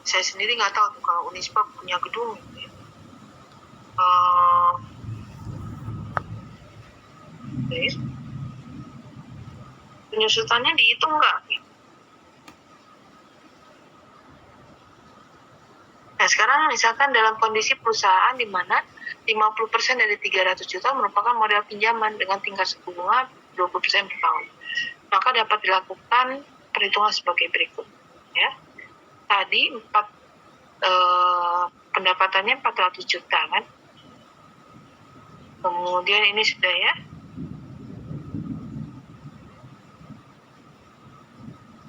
Saya sendiri nggak tahu tuh kalau Unisba punya gedung gitu ya. Penyusutannya dihitung nggak? Nah, sekarang misalkan dalam kondisi perusahaan di mana 50% dari 300 juta merupakan modal pinjaman dengan tingkat suku bunga 20% per tahun. Maka dapat dilakukan perhitungan sebagai berikut. Ya. Tadi pendapatannya 400 juta kan. Kemudian ini sudah ya.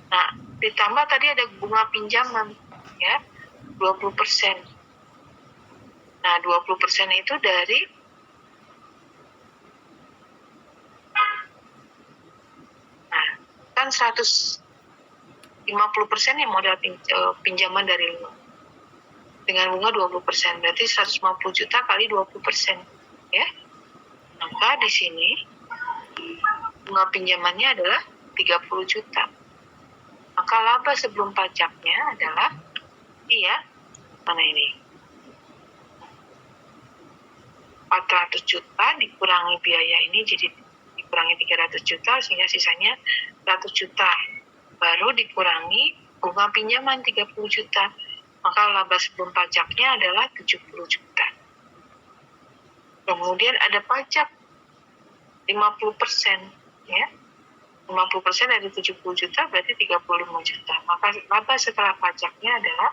Nah, ditambah tadi ada bunga pinjaman ya, 20%. Nah, 20% itu dari kan 150% yang modal pinjaman dari lu. Dengan bunga 20%, berarti 150 juta kali 20%. Ya. Maka di sini bunga pinjamannya adalah 30 juta. Maka laba sebelum pajaknya adalah mana ini? 400 juta dikurangi biaya ini jadi dikurangi 300 juta sehingga sisanya 100 juta. Baru dikurangi bunga pinjaman 30 juta. Maka laba sebelum pajaknya adalah 70 juta. Kemudian ada pajak 50%, ya. 50% dari 70 juta berarti 35 juta. Maka laba setelah pajaknya adalah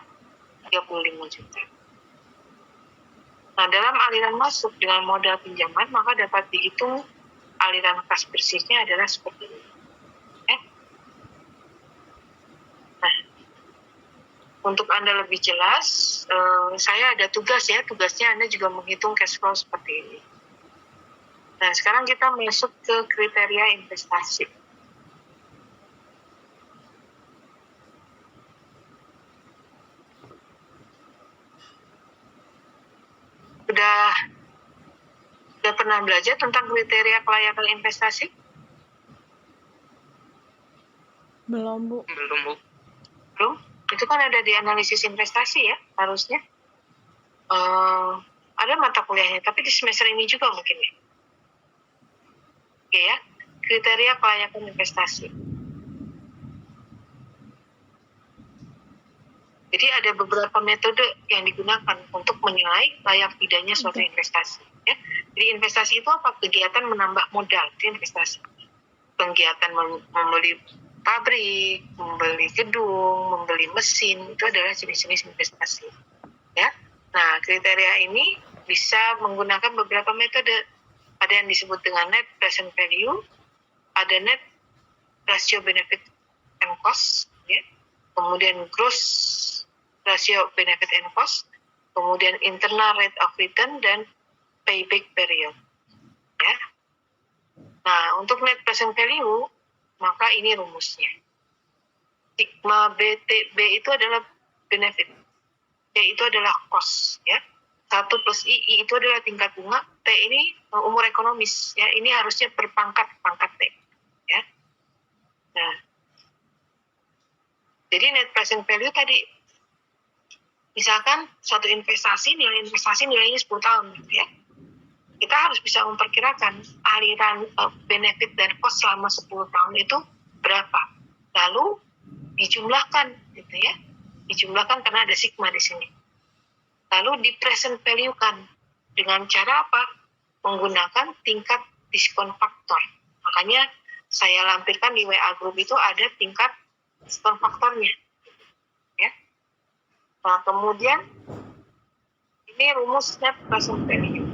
35 juta. Nah, dalam aliran masuk dengan modal pinjaman, maka dapat dihitung aliran kas bersihnya adalah seperti ini. Nah, untuk Anda lebih jelas, saya ada tugas ya. Tugasnya Anda juga menghitung cash flow seperti ini. Nah, sekarang kita masuk ke kriteria investasi. Sudah pernah belajar tentang kriteria kelayakan investasi? Belum, Bu. Belum? Itu kan ada di analisis investasi ya, harusnya. Ada mata kuliahnya, tapi di semester ini juga mungkin ya. Oke ya, kriteria kelayakan investasi. Jadi ada beberapa metode yang digunakan untuk menilai layak tidaknya suatu investasi. Ya. Jadi investasi itu apa? Kegiatan menambah modal, itu investasi. Kegiatan membeli pabrik, membeli gedung, membeli mesin, itu adalah jenis-jenis investasi. Ya. Nah, kriteria ini bisa menggunakan beberapa metode. Ada yang disebut dengan net present value, ada net ratio benefit and cost, ya. Kemudian gross ratio benefit and cost, kemudian internal rate of return, dan payback period. Ya. Nah, untuk net present value, maka ini rumusnya. Sigma BTB itu adalah benefit, T itu adalah cost, ya. 1 plus I itu adalah tingkat bunga, T ini umur ekonomis, ya. Ini harusnya berpangkat T, ya. Nah, jadi net present value tadi, misalkan suatu investasi, nilai investasi nilainya 10 tahun, gitu ya. Kita harus bisa memperkirakan aliran benefit dan cost selama 10 tahun itu berapa. Lalu dijumlahkan, gitu ya. Dijumlahkan karena ada sigma di sini. Lalu di present value-kan dengan cara apa? Menggunakan tingkat diskon faktor. Makanya saya lampirkan di WA Group itu ada tingkat diskon faktornya. Ya. Nah, kemudian ini rumus net present value.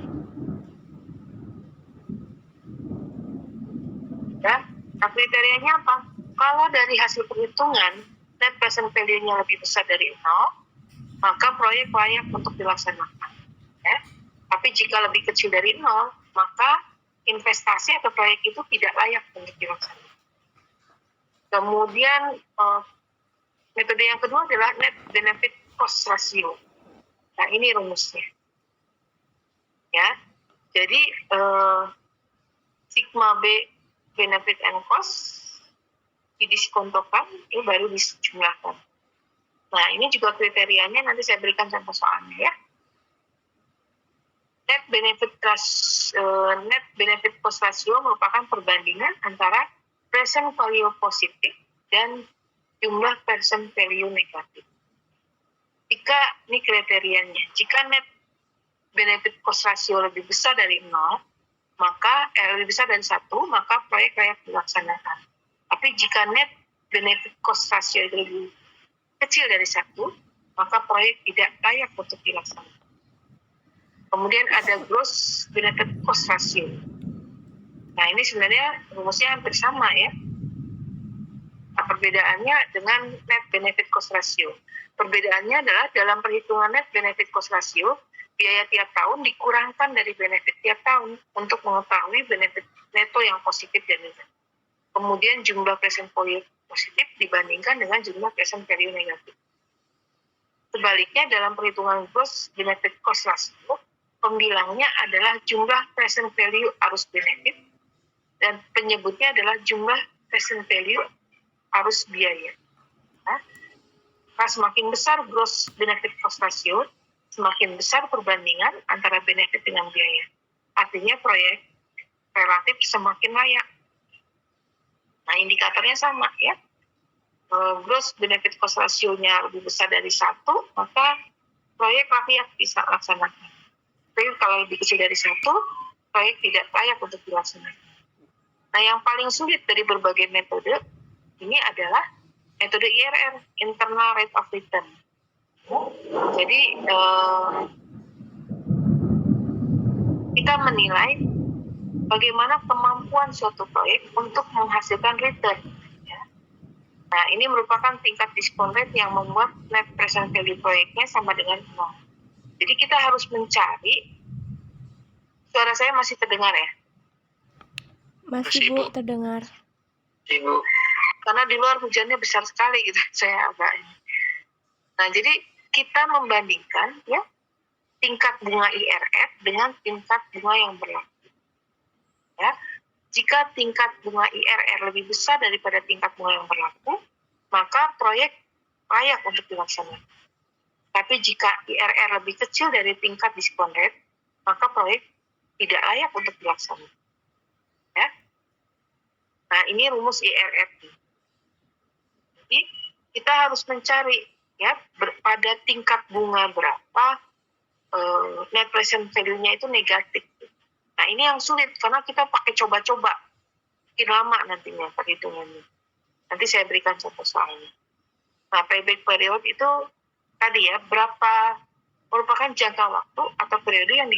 Ya. Nah, kriterianya apa? Kalau dari hasil perhitungan net present value-nya lebih besar dari 0, maka proyek layak untuk dilaksanakan. Ya. Tapi jika lebih kecil dari 0, maka investasi atau proyek itu tidak layak untuk dilaksanakan. Kemudian metode yang kedua adalah net benefit cost ratio. Nah, ini rumusnya. Ya. Jadi sigma B benefit and cost didiskontokan, itu baru dijumlahkan. Nah, ini juga kriterianya nanti saya berikan contoh soalnya ya. Net benefit cost ratio merupakan perbandingan antara present value positif dan jumlah present value negatif. Jika ini kriterianya, jika net benefit cost ratio lebih besar dari 0, maka lebih besar dari 1, maka proyek layak dilaksanakan. Tapi jika net benefit cost ratio itu lebih kecil dari 1, maka proyek tidak layak untuk dilaksanakan. Kemudian ada gross benefit cost ratio. Nah, ini sebenarnya rumusnya hampir sama ya. Nah, perbedaannya dengan net benefit cost ratio. Perbedaannya adalah dalam perhitungan net benefit cost ratio, biaya tiap tahun dikurangkan dari benefit tiap tahun untuk mengetahui benefit neto yang positif dan negatif. Kemudian jumlah present value positif dibandingkan dengan jumlah present value negatif. Sebaliknya dalam perhitungan gross benefit cost ratio, pembilangnya adalah jumlah present value arus benefit dan penyebutnya adalah jumlah present value arus biaya. Nah, semakin besar gross benefit cost ratio, semakin besar perbandingan antara benefit dengan biaya. Artinya proyek relatif semakin layak. Nah, indikatornya sama ya. Gross benefit cost ratio-nya lebih besar dari 1, maka proyek layak bisa laksanakan. Tapi kalau lebih kecil dari 1, proyek tidak layak untuk dilaksanakan. Nah, yang paling sulit dari berbagai metode ini adalah metode IRR, Internal Rate of Return. Jadi, kita menilai bagaimana kemampuan suatu proyek untuk menghasilkan return. Ya. Nah, ini merupakan tingkat diskon rate yang membuat net present value proyeknya sama dengan 0. Jadi kita harus mencari, suara saya masih terdengar ya? Masih Bu, terdengar. Ibu, karena di luar hujannya besar sekali gitu, saya agak. Nah, jadi kita membandingkan ya tingkat bunga IRR dengan tingkat bunga yang berlaku. Ya, jika tingkat bunga IRR lebih besar daripada tingkat bunga yang berlaku, maka proyek layak untuk dilaksanakan. Tapi jika IRR lebih kecil dari tingkat diskon rate, maka proyek tidak layak untuk dilaksanakan. Ya. Nah, ini rumus IRR. Jadi, kita harus mencari ya pada tingkat bunga berapa net present value-nya itu negatif. Nah, ini yang sulit karena kita pakai coba-coba. Makin lama nantinya perhitungannya. Nanti saya berikan contoh soalnya. Nah, payback period itu tadi ya, merupakan jangka waktu atau periode yang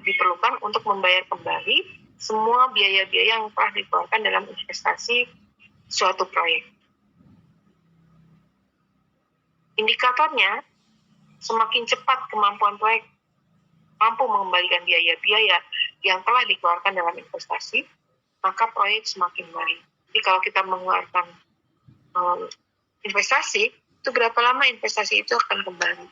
diperlukan untuk membayar kembali semua biaya-biaya yang telah dikeluarkan dalam investasi suatu proyek. Indikatornya, semakin cepat kemampuan proyek mampu mengembalikan biaya-biaya yang telah dikeluarkan dalam investasi, maka proyek semakin baik. Jadi kalau kita mengeluarkan investasi, itu berapa lama investasi itu akan kembali.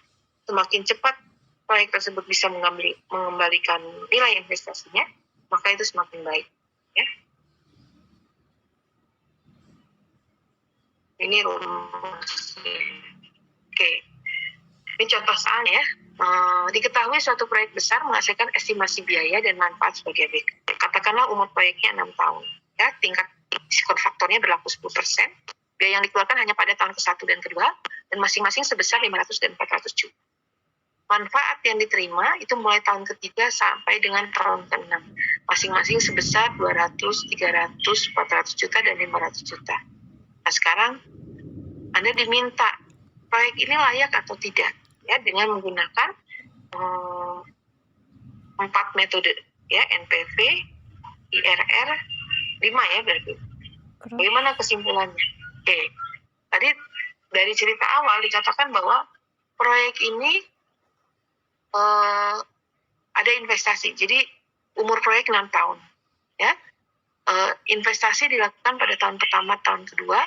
Semakin cepat proyek tersebut bisa mengembalikan nilai investasinya, maka itu semakin baik. Ya. Ini rumus. Oke. Ini contoh soalnya ya. Diketahui suatu proyek besar menghasilkan estimasi biaya dan manfaat sebagai berikut. Katakanlah umur proyeknya 6 tahun. Ya, tingkat diskon faktornya berlaku 10%. Biaya yang dikeluarkan hanya pada tahun ke-1 dan ke-2, dan masing-masing sebesar 500 dan 400 juta. Manfaat yang diterima itu mulai tahun ke-3 sampai dengan tahun ke-6. Masing-masing sebesar 200, 300, 400 juta, dan 500 juta. Nah, sekarang Anda diminta proyek ini layak atau tidak, ya, dengan menggunakan 4 metode, ya, NPV, IRR, 5 ya berarti. Bagaimana kesimpulannya? Oke, tadi dari cerita awal dikatakan bahwa proyek ini ada investasi, jadi umur proyek 6 tahun, ya. Investasi dilakukan pada tahun pertama, tahun kedua,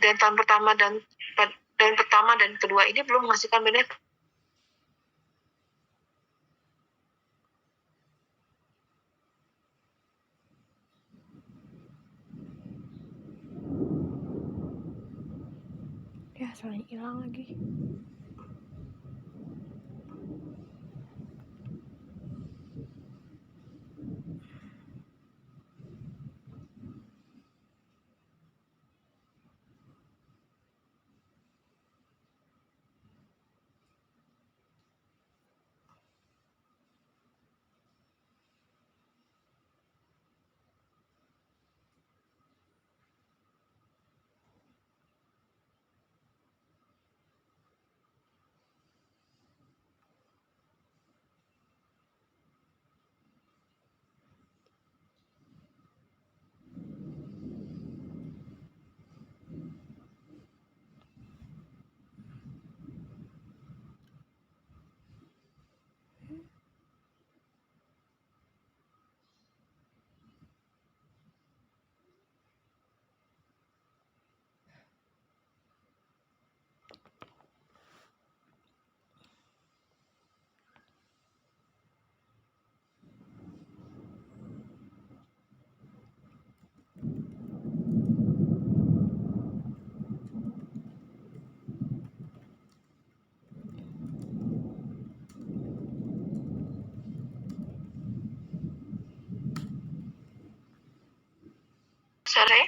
dan tahun pertama dan kedua ini belum menghasilkan benefit. Ya, masalahnya hilang lagi. Suara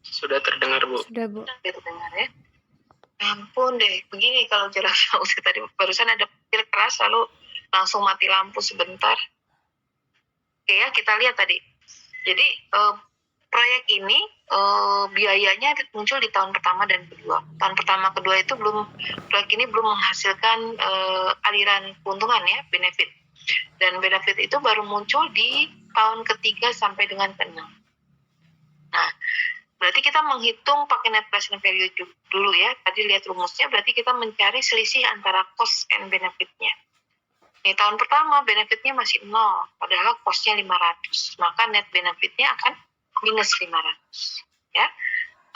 sudah terdengar, Bu? Sudah, Bu. Sudah terdengar ya. Ampun deh, begini kalau jarak jauh tadi barusan ada petir keras lalu langsung mati lampu sebentar. Oke ya, kita lihat tadi. Jadi proyek ini biayanya muncul di tahun pertama dan kedua. Tahun pertama kedua itu proyek ini belum menghasilkan aliran keuntungan ya, benefit. Dan benefit itu baru muncul di tahun ketiga sampai dengan keenam. Nah, berarti kita menghitung pakai net present value dulu ya. Tadi lihat rumusnya, berarti kita mencari selisih antara cost and benefitnya. Nih, tahun pertama benefitnya masih 0, padahal cost-nya 500. Maka net benefitnya akan minus 500. Ya.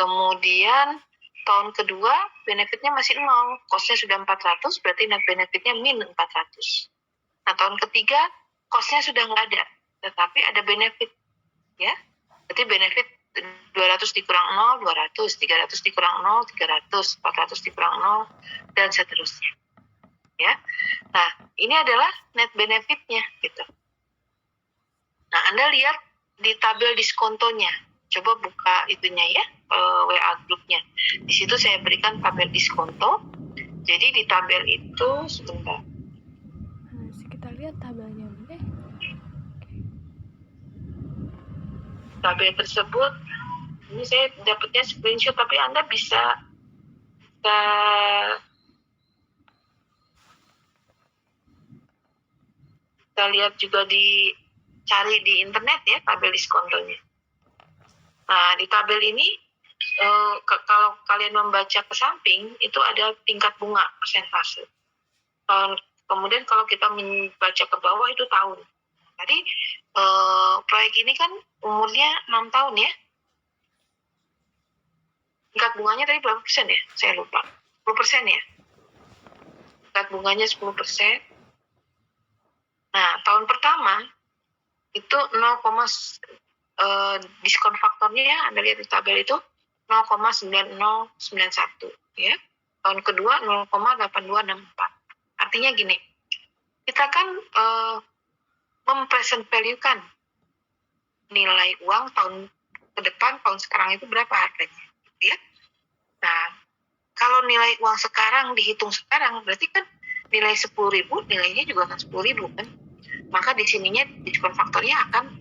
Kemudian tahun kedua benefitnya masih 0, cost-nya sudah 400, berarti net benefitnya min 400. Nah, tahun ketiga cost-nya sudah nggak ada, tetapi ada benefit. Ya. Berarti benefit 200 dikurang 0, 200, 300 dikurang 0, 300, 400 dikurang 0, dan seterusnya. Ya. Nah, ini adalah net benefitnya gitu. Nah, Anda lihat di tabel diskontonya. Coba buka itunya ya, WA grupnya. Di situ saya berikan tabel diskonto. Jadi di tabel itu sebentar. Kita lihat tabelnya, Bu. Tabel tersebut ini saya dapatnya screenshot, tapi Anda bisa kita lihat juga cari di internet ya tabel diskontonya. Nah, di tabel ini kalau kalian membaca ke samping itu ada tingkat bunga persentase. Kemudian kalau kita membaca ke bawah itu tahun. Tadi proyek ini kan umurnya 6 tahun ya. Tingkat bunganya tadi berapa persen ya? Saya lupa. 10% ya? Tingkat bunganya 10%. Nah, tahun pertama itu 0, diskon faktornya ya, Anda lihat di tabel itu 0,9091 ya. Tahun kedua 0,8264. Artinya gini, kita kan mempresent value-kan nilai uang tahun ke depan, tahun sekarang itu berapa harganya ya. Nah, kalau nilai uang sekarang dihitung sekarang, berarti kan nilai 10.000, nilainya juga kan 10.000 kan. Maka di sininya diskon faktornya akan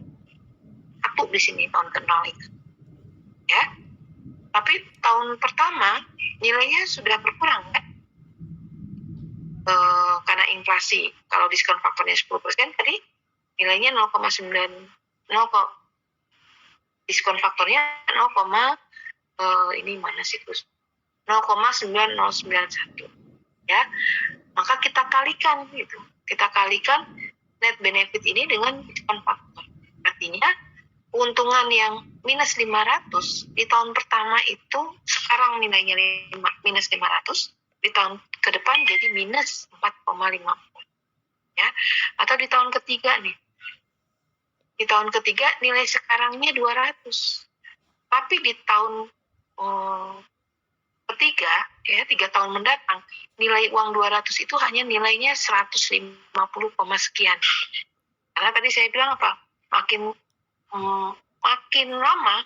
satu di sini tahun ke-0 itu. Ya. Tapi tahun pertama nilainya sudah berkurang kan? Karena inflasi. Kalau diskon faktornya 10% tadi nilainya 0,9 diskon faktornya 0, ini mana sih terus 0,9091 ya. Maka kita kalikan gitu. Kita kalikan net benefit ini dengan diskon faktor. Artinya keuntungan yang minus 500 di tahun pertama itu sekarang nilainya minus 500, di tahun ke depan jadi minus 4,50 ya. Atau di tahun ketiga nih, di tahun ketiga nilai sekarangnya 200, tapi di tahun ketiga, ya 3 tahun mendatang, nilai uang 200 itu hanya nilainya 150, sekian. Karena tadi saya bilang apa? Makin lama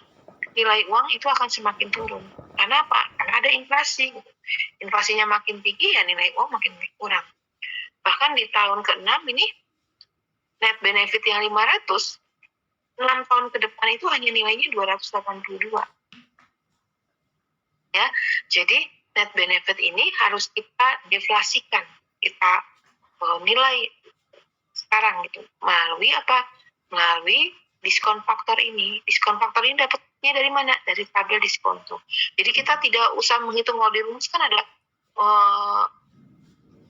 nilai uang itu akan semakin turun. Karena apa? Karena ada inflasi. Inflasinya makin tinggi, ya nilai uang makin kurang. Bahkan di tahun ke-6 ini net benefit yang 500, 6 tahun ke depan itu hanya nilainya 282. Ya, jadi net benefit ini harus kita deflasikan, kita nilai sekarang gitu. Melalui apa? Melalui diskon faktor ini. Diskon faktor ini dapatnya dari mana? Dari tabel diskonto. Jadi kita tidak usah menghitung, kalau dirumuskan ada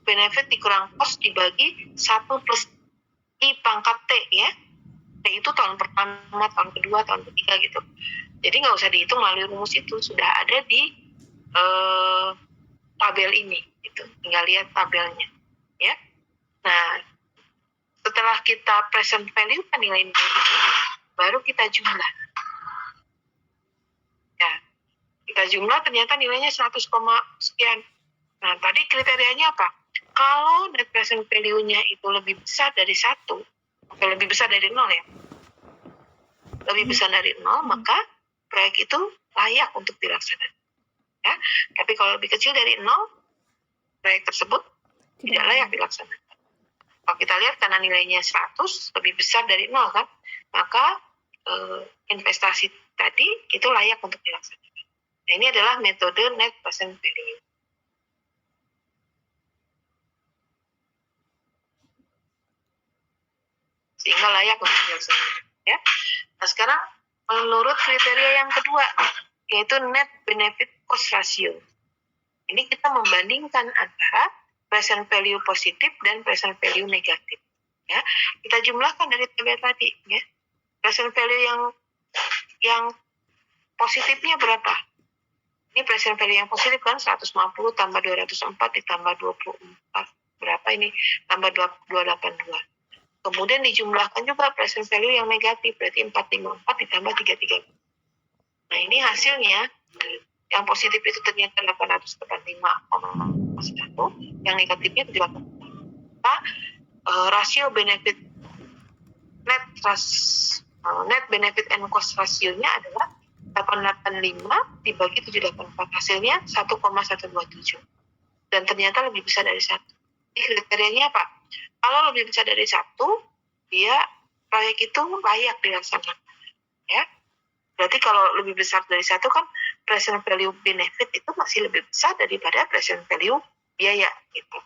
benefit dikurang cost dibagi 1 plus I pangkat T, ya. T itu tahun pertama, tahun kedua, tahun ketiga gitu. Jadi nggak usah dihitung melalui rumus itu, sudah ada di tabel ini gitu. Tinggal lihat tabelnya, ya. Nah, setelah kita present value kan nilai-nilai ini, baru kita jumlah. Ya, kita jumlah ternyata nilainya 100, sekian. Nah, tadi kriterianya apa? Kalau net present value-nya itu lebih besar dari 1, atau lebih besar dari 0 ya, lebih besar dari 0, maka proyek itu layak untuk dilaksanakan. Ya, tapi kalau lebih kecil dari 0, proyek tersebut tidak layak dilaksanakan. Kalau kita lihat karena nilainya 100, lebih besar dari 0 kan, maka investasi tadi itu layak untuk dilaksanakan. Nah, ini adalah metode net present value. Sehingga layak untuk dilaksanakan. Ya. Nah, sekarang menurut kriteria yang kedua, yaitu net benefit cost ratio. Ini kita membandingkan antara present value positif dan present value negatif. Ya, kita jumlahkan dari tabel tadi. Ya, present value yang positifnya berapa? Ini present value yang positif kan 150 tambah 204 ditambah 24. Berapa ini? Tambah 282. Kemudian dijumlahkan juga present value yang negatif, berarti 454 ditambah 33. Nah, ini hasilnya. Yang positif itu ternyata 885,1, yang negatifnya 78. Nah, rasio benefit net benefit and cost rasionya adalah 885 dibagi 784, hasilnya 1,127. Dan ternyata lebih besar dari 1. Jadi kriterianya apa? Kalau lebih besar dari 1, dia proyek itu layak dilaksanakan. Ya. Berarti kalau lebih besar dari 1 kan present value benefit itu masih lebih besar daripada present value biaya gitu.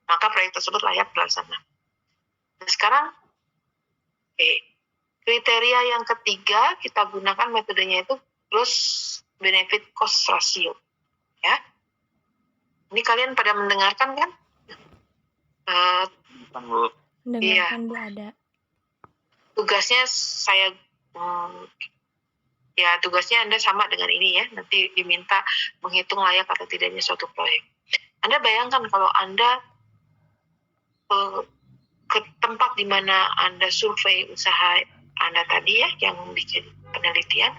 Maka proyek tersebut layak dilaksanakan. Nah, sekarang kriteria yang ketiga kita gunakan metodenya itu gross benefit cost ratio. Ya. Ini kalian pada mendengarkan kan? Mendengarkan, Bu, ada. Tugasnya saya tugasnya Anda sama dengan ini ya, nanti diminta menghitung layak atau tidaknya suatu proyek. Anda bayangkan kalau Anda ke tempat di mana Anda survei usaha Anda tadi ya, yang bikin penelitian,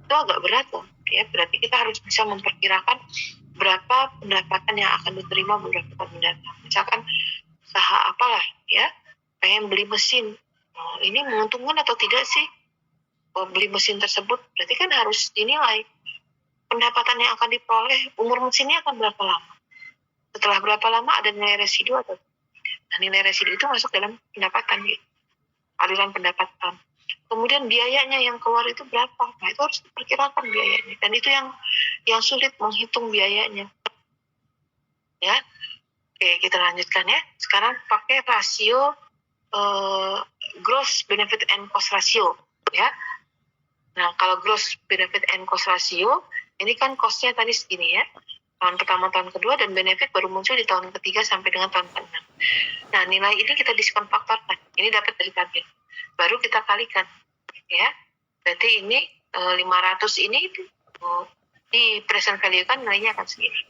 itu agak berat loh. Ya, berarti kita harus bisa memperkirakan berapa pendapatan yang akan diterima beberapa tahun mendatang. Misalkan usaha apalah ya, pengen beli mesin. Ini menguntungkan atau tidak sih beli mesin tersebut? Berarti kan harus dinilai pendapatan yang akan diperoleh, umur mesinnya akan berapa lama, setelah berapa lama ada nilai residu atau nah, nilai residu itu masuk dalam pendapatan gitu, aliran pendapatan. Kemudian biayanya yang keluar itu berapa? Nah, itu harus diperkirakan biayanya, dan itu yang sulit menghitung biayanya. Ya, oke, kita lanjutkan ya. Sekarang pakai rasio gross benefit and cost ratio ya. Nah, kalau gross benefit and cost ratio, ini kan cost-nya tadi segini ya. Tahun pertama, tahun kedua, dan benefit baru muncul di tahun ketiga sampai dengan tahun ke-6. Nah, nilai ini kita diskon faktorkan. Ini dapat dari tabel. Baru kita kalikan. Ya. Berarti ini 500 ini di present value kan nilainya akan segini.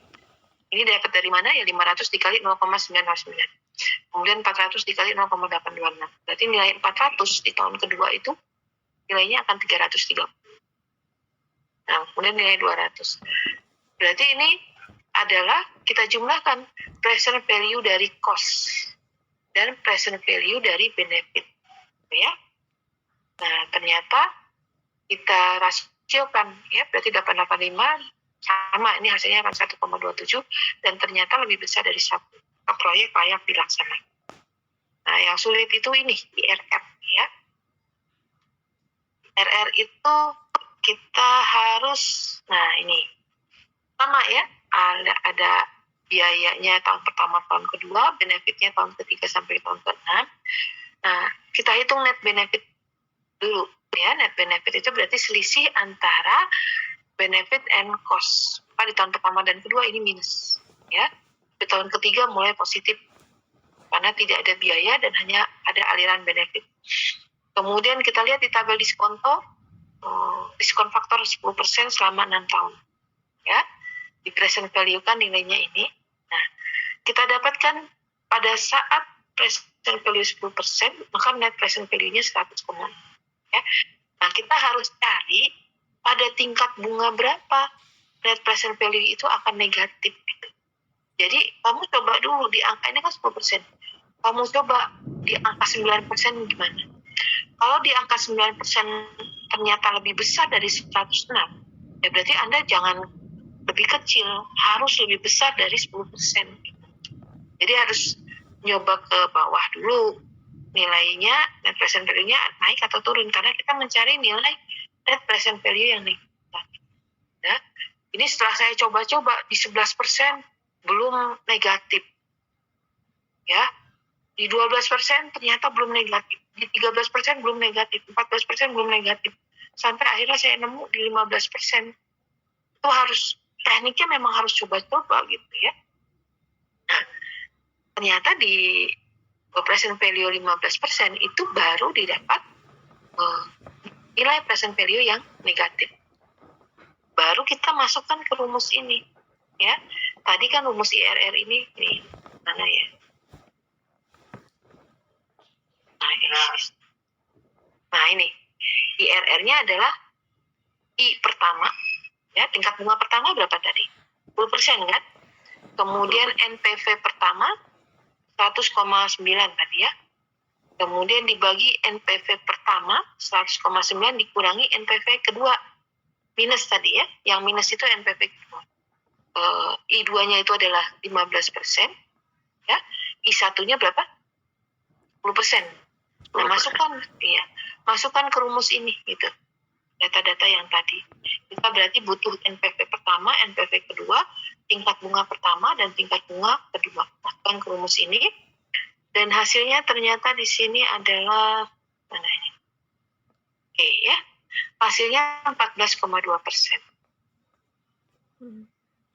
Ini dapat dari mana? Ya 500 dikali 0,909. Kemudian 400 dikali 0,826. Berarti nilai 400 di tahun kedua itu nilainya akan 330. Nah, kemudian nilai 200. Berarti ini adalah kita jumlahkan present value dari cost dan present value dari benefit, ya. Nah, ternyata kita rasiokan, ya, berarti 885 sama, ini hasilnya akan 1,27 dan ternyata lebih besar dari 1. Proyek layak dilaksanakan. Nah, yang sulit itu ini IRR, ya. IRR itu kita harus, nah ini sama ya, ada biayanya tahun pertama, tahun kedua, benefitnya tahun ketiga sampai tahun ke-6. Nah, kita hitung net benefit dulu, ya. Net benefit itu berarti selisih antara benefit and cost. Di tahun pertama dan kedua ini minus, ya. Di tahun ketiga mulai positif karena tidak ada biaya dan hanya ada aliran benefit. Kemudian kita lihat di tabel diskonto, diskon faktor 10% selama 6 tahun, ya. Di present value kan nilainya ini. Nah, kita dapatkan pada saat present value 10%, maka net present value-nya 100,6, ya. Nah, kita harus cari pada tingkat bunga berapa net present value itu akan negatif. Jadi, kamu coba dulu di angka ini kan 10%. Kamu coba di angka 9% gimana? Kalau di angka 9% ternyata lebih besar dari 106, ya berarti Anda jangan lebih kecil, harus lebih besar dari 10%. Jadi harus nyoba ke bawah dulu nilainya, net present value-nya naik atau turun, karena kita mencari nilai net present value yang negatif. Ya. Ini setelah saya coba-coba di 11% belum negatif, ya. Di 12% ternyata belum negatif, di 13% belum negatif, 14% belum negatif, sampai akhirnya saya nemu di 15%. Itu harus, tekniknya memang harus coba-coba gitu, ya. Nah, ternyata di present value 15% itu baru didapat nilai present value yang negatif. Baru kita masukkan ke rumus ini, ya. Tadi kan rumus IRR ini mana ya? Nah, ini IRR-nya adalah I pertama, ya, tingkat bunga pertama berapa tadi? 10% kan? Kemudian NPV pertama 100,9 tadi, ya. Kemudian dibagi NPV pertama 100,9 dikurangi NPV kedua minus tadi, ya. Yang minus itu NPV kedua. I2-nya itu adalah 15%, ya. I1-nya berapa? 10%. Nah, masukkan ke rumus ini gitu. Data-data yang tadi. Kita berarti butuh NPV pertama, NPV kedua, tingkat bunga pertama dan tingkat bunga kedua. Masukkan ke rumus ini. Dan hasilnya ternyata di sini adalah mana ini? Oke, ya. Hasilnya 14,2%.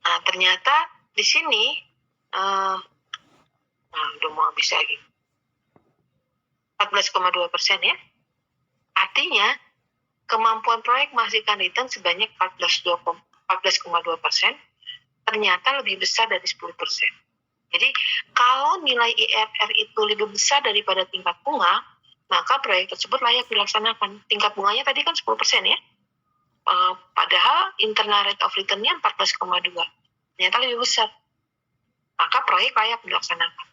Nah, ternyata di sini udah mau habis lagi. 14,2%, ya. Artinya kemampuan proyek menghasilkan return sebanyak 14,2% ternyata lebih besar dari 10%. Jadi kalau nilai IRR itu lebih besar daripada tingkat bunga, maka proyek tersebut layak dilaksanakan. Tingkat bunganya tadi kan 10%, ya. Padahal internal rate of return-nya 14,2. Ternyata lebih besar. Maka proyek layak dilaksanakan.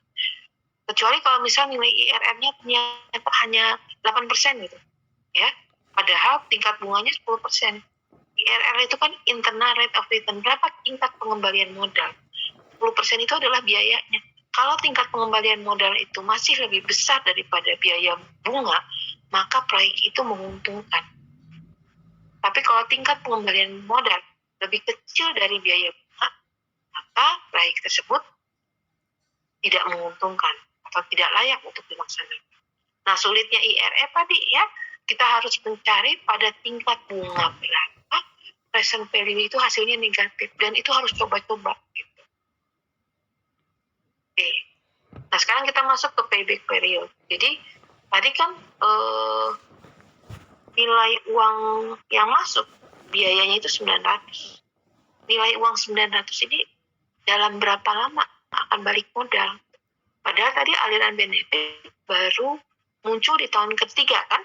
Kecuali kalau misalnya nilai IRR-nya ternyata hanya 8% gitu, ya. Padahal tingkat bunganya 10%. IRR itu kan internal rate of return, berapa tingkat pengembalian modal. 10% itu adalah biayanya. Kalau tingkat pengembalian modal itu masih lebih besar daripada biaya bunga, maka proyek itu menguntungkan. Tapi kalau tingkat pengembalian modal lebih kecil dari biaya bunga, maka proyek tersebut tidak menguntungkan atau tidak layak untuk dilaksanakan. Nah, sulitnya IRR tadi, ya, kita harus mencari pada tingkat bunga berapa present value itu hasilnya negatif, dan itu harus coba-coba gitu. Oke. Nah, sekarang kita masuk ke payback period. Jadi tadi kan nilai uang yang masuk biayanya itu 900. Nilai uang 900 ini dalam berapa lama akan balik modal? Padahal tadi aliran benefit baru muncul di tahun ketiga kan,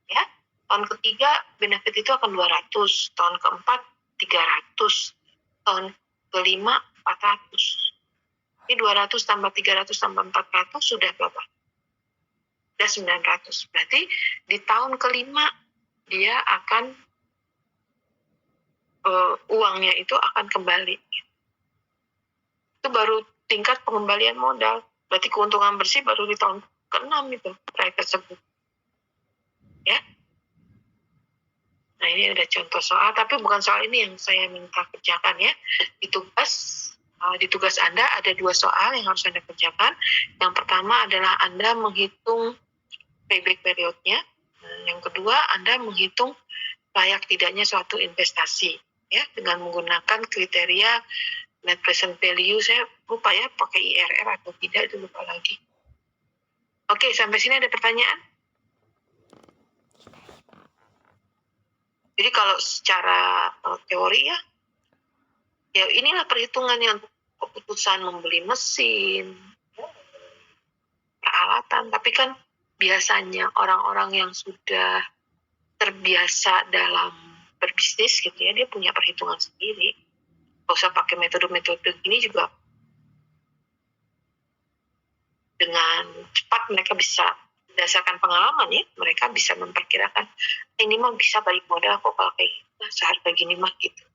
ya. Tahun ketiga benefit itu akan 200, tahun keempat 300, tahun kelima 400. Ini 200 tambah 300 tambah 400 sudah berapa? Sudah 900. Berarti di tahun kelima dia akan uangnya itu akan kembali. Itu baru tingkat pengembalian modal. Berarti keuntungan bersih baru di tahun ke-6 itu proyek tersebut. Ya. Nah, ini ada contoh soal, tapi bukan soal ini yang saya minta kerjakan ya. Di tugas Anda ada 2 soal yang harus Anda kerjakan. Yang pertama adalah Anda menghitung payback periodnya. Yang kedua, Anda menghitung layak tidaknya suatu investasi ya dengan menggunakan kriteria net present value. Saya lupa ya pakai IRR atau tidak, itu lupa lagi. Oke, sampai sini ada pertanyaan? Jadi kalau secara teori ya inilah perhitungannya untuk keputusan membeli mesin, peralatan. Tapi kan biasanya orang-orang yang sudah terbiasa dalam berbisnis gitu ya, dia punya perhitungan sendiri. Gak usah pakai metode-metode gini juga. Dengan cepat mereka bisa, berdasarkan pengalaman ya, mereka bisa memperkirakan ini mah bisa balik modal kok kalau kayak seharga gini mah gitu.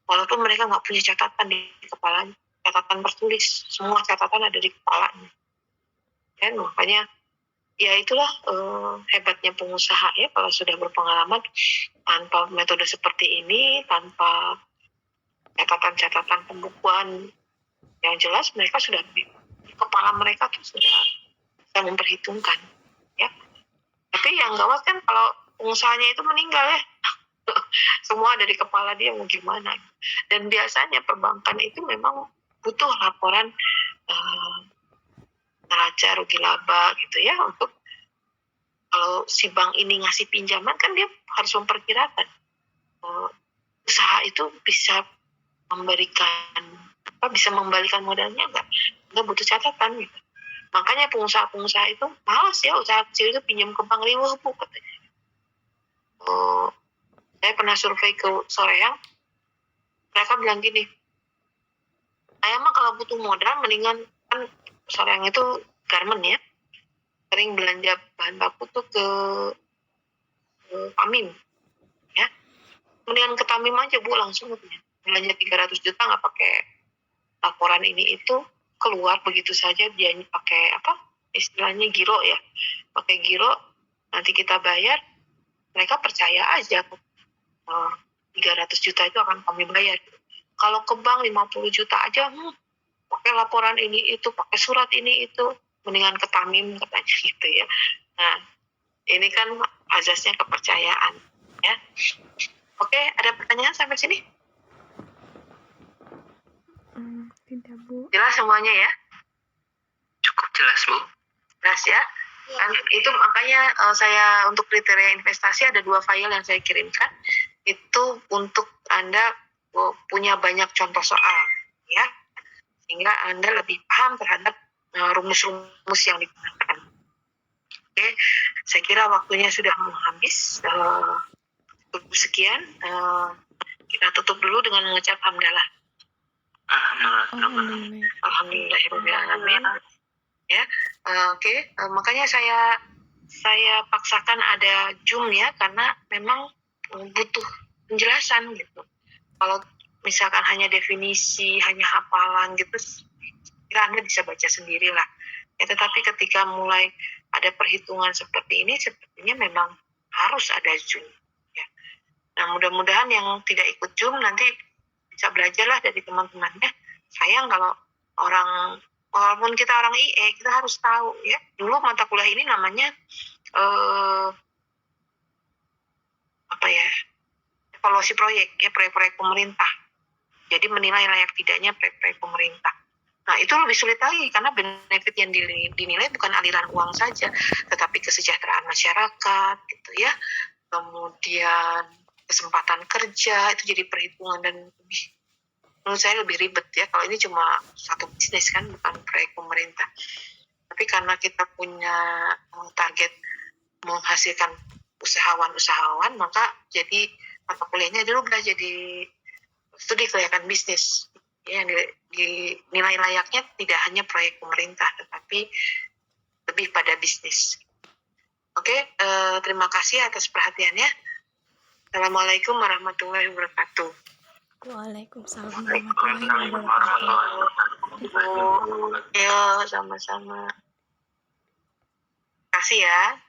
Walaupun mereka nggak punya catatan di kepalanya, catatan tertulis, semua catatan ada di kepalanya. Kan makanya ya itulah hebatnya pengusaha ya, kalau sudah berpengalaman tanpa metode seperti ini, tanpa catatan-catatan pembukuan yang jelas, mereka sudah di kepala mereka tuh sudah bisa memperhitungkan ya. Tapi yang gawat kan kalau pengusahanya itu meninggal ya, semua ada di kepala dia mau gimana. Dan biasanya perbankan itu memang butuh laporan neraca rugi laba gitu ya, untuk kalau si bank ini ngasih pinjaman kan dia harus memperkirakan usaha itu bisa bisa membalikan modalnya nggak butuh catatan gitu. Makanya pengusaha-pengusaha itu malas ya, usaha kecil itu pinjam ke bank riweuh bu katanya. Saya pernah survei ke Soreang, mereka bilang gini, saya mah kalau butuh modal mendingan, kan Soreang itu garmen ya, sering belanja bahan baku tuh ke Pamim ya, mendingan ke Tamim aja bu, langsung belanja 300 juta nggak pakai laporan ini itu, keluar begitu saja, dia pakai istilahnya giro ya, pakai giro, nanti kita bayar, mereka percaya aja 300 juta itu akan kami bayar. Kalau ke bank 50 juta aja pakai laporan ini itu, pakai surat ini itu, mendingan ke Tamim katanya gitu ya. Nah, ini kan azasnya kepercayaan ya. Oke, ada pertanyaan sampai sini? Tidak Bu. Jelas semuanya ya? Cukup jelas Bu. Jelas ya? Kan itu makanya saya untuk kriteria investasi ada 2 file yang saya kirimkan. Itu untuk Anda punya banyak contoh soal ya, sehingga Anda lebih paham terhadap rumus-rumus yang digunakan. Oke, saya kira waktunya sudah mau habis. Sekian, kita tutup dulu dengan mengucap hamdalah. Alhamdulillahirobbilalamin. Ya, oke. Makanya saya paksakan ada Zoom ya, karena memang butuh penjelasan gitu. Kalau misalkan hanya definisi, hanya hafalan gitu, kira Anda bisa baca sendirilah. Ya, tetapi ketika mulai ada perhitungan seperti ini, sepertinya memang harus ada Zoom. Ya. Nah, mudah-mudahan yang tidak ikut Zoom nanti bisa belajarlah dari teman-temannya. Sayang kalau walaupun kita orang IE, kita harus tahu ya. Dulu mata kuliah ini namanya evaluasi proyek ya, proyek-proyek pemerintah. Jadi menilai layak tidaknya proyek-proyek pemerintah. Nah, itu lebih sulit lagi karena benefit yang dinilai bukan aliran uang saja, tetapi kesejahteraan masyarakat gitu ya. Kemudian kesempatan kerja, itu jadi perhitungan, dan menurut saya lebih ribet ya kalau ini cuma satu bisnis kan, bukan proyek pemerintah. Tapi karena kita punya target menghasilkan usahawan-usahawan, maka jadi mata kuliahnya dulu udah jadi studi kelayakan bisnis. Ya, nilai layaknya tidak hanya proyek pemerintah, tetapi lebih pada bisnis. Oke, terima kasih atas perhatiannya. Assalamualaikum warahmatullahi wabarakatuh. Waalaikumsalam warahmatullahi wabarakatuh. Ya, sama-sama. Terima kasih ya.